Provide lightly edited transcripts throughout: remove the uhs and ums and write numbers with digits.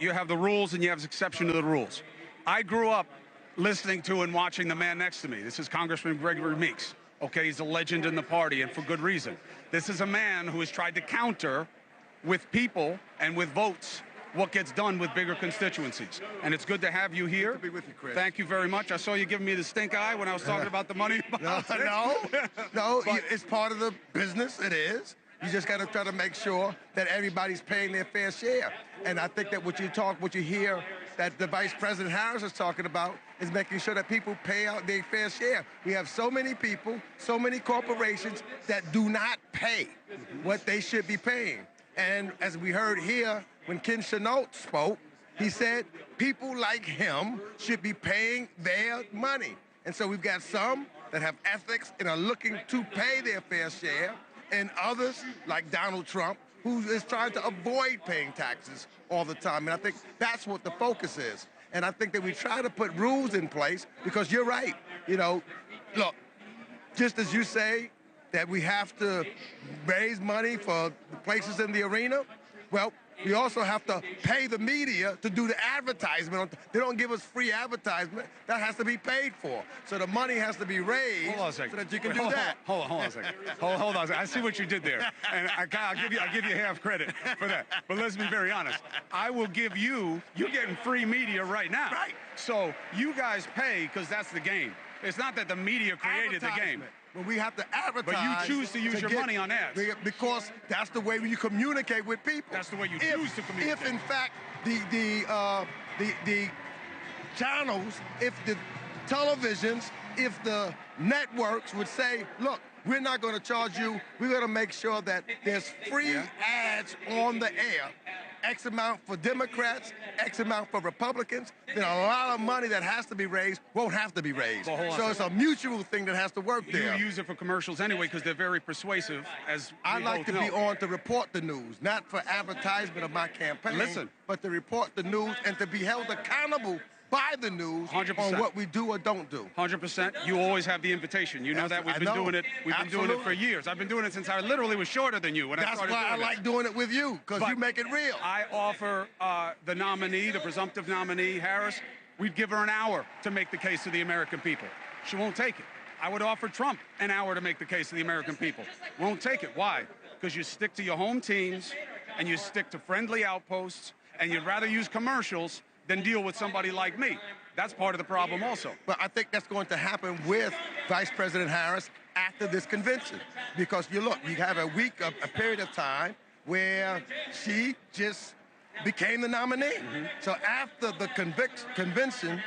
You have the rules and you have exception to the rules. I grew up listening to and watching the man next to me. This is Congressman Gregory Meeks. Okay, he's a legend in the party, and for good reason. This is a man who has tried to counter with people and with votes what gets done with bigger constituencies. And it's good to have you here. Good to be with you, Chris. Thank you very much. I saw you giving me the stink eye when I was talking about the money. No, it's part of the business. It is. You just got to try to make sure that everybody's paying their fair share. And I think that what you hear that the Vice President Harris is talking about is making sure that people pay out their fair share. We have so many people, so many corporations that do not pay what they should be paying. And as we heard here, when Ken Chenault spoke, he said people like him should be paying their money. And so we've got some that have ethics and are looking to pay their fair share, and others, like Donald Trump, who is trying to avoid paying taxes all the time. And I think that's what the focus is. And I think that we try to put rules in place because you're right. You know, look, just as you say that we have to raise money for the places in the arena, well, we also have to pay the media to do the advertisement. They don't give us free advertisement. That has to be paid for. So the money has to be raised so that you can do that. Hold on a second. Hold on a second. I see what you did there. And I'll give you half credit for that. But let's be very honest. I will give you're getting free media right now. Right. So you guys pay because that's the game. It's not that the media created the game. But we have to advertise. But you choose to use your money on ads. Because that's the way you communicate with people. That's the way you choose to communicate. If in fact the channels, if the televisions, if the networks would say, look, we're not going to charge you. We're going to make sure that there's free ads on the air. X amount for Democrats, X amount for Republicans, then a lot of money that has to be raised won't have to be raised. So it's a mutual thing that has to work there. You use it for commercials anyway because they're very persuasive, as I like to be on to report the news, not for advertisement of my campaign, but to report the news and to be held accountable by the news 100%. on what we do or don't do. 100%. You always have the invitation. You know that we've been doing it. We've been doing it for years. I've been doing it since I literally was shorter than you when I started doing it. That's why I like doing it with you, because you make it real. I offer the nominee, the presumptive nominee, Harris, we'd give her an hour to make the case to the American people. She won't take it. I would offer Trump an hour to make the case to the American people. Won't take it. Why? Because you stick to your home teams and you stick to friendly outposts and you'd rather use commercials than deal with somebody like me. That's part of the problem also. But I think that's going to happen with Vice President Harris after this convention. Because you have a period of time where she just became the nominee. So after the convention,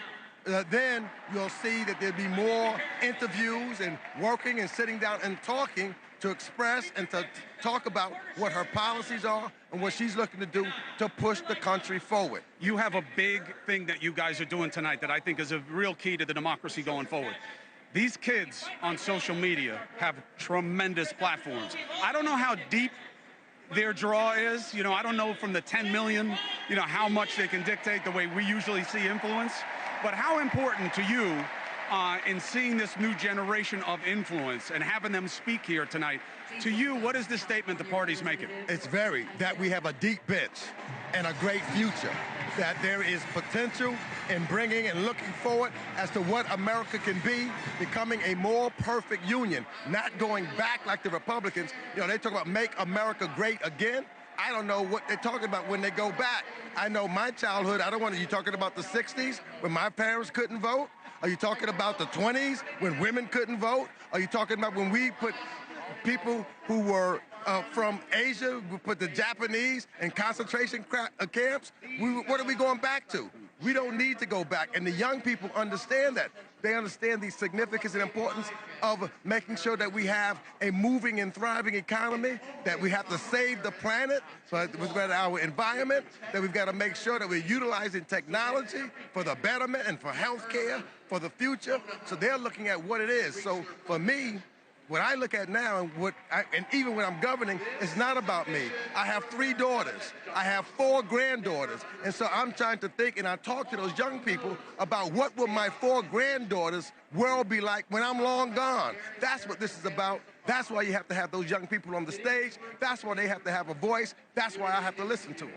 then you'll see that there'll be more interviews and working and sitting down and talking to express and to talk about what her policies are and what she's looking to do to push the country forward. You have a big thing that you guys are doing tonight that I think is a real key to the democracy going forward. These kids on social media have tremendous platforms. I don't know how deep their draw is. You know, I don't know from the 10 million, you know, how much they can dictate the way we usually see influence. But how important to you in seeing this new generation of influence and having them speak here tonight, to you, what is the statement the party's making? It's that we have a deep bench and a great future, that there is potential in bringing and looking forward as to what America can be, becoming a more perfect union, not going back like the Republicans. You know, they talk about make America great again. I don't know what they're talking about when they go back. I know my childhood, you talking about the 60s when my parents couldn't vote? Are you talking about the 20s when women couldn't vote? Are you talking about when we put people who were from Asia, we put the Japanese in concentration camps? What are we going back to? We don't need to go back. And the young people understand that. They understand the significance and importance of making sure that we have a moving and thriving economy, that we have to save the planet, so with our environment, that we've got to make sure that we're utilizing technology for the betterment and for health care, for the future. So they're looking at what it is. So for me, what I look at now, and even when I'm governing, it's not about me. I have 3 daughters. I have 4 granddaughters. And so I'm trying to think, and I talk to those young people about what will my 4 granddaughters' world be like when I'm long gone. That's what this is about. That's why you have to have those young people on the stage. That's why they have to have a voice. That's why I have to listen to them.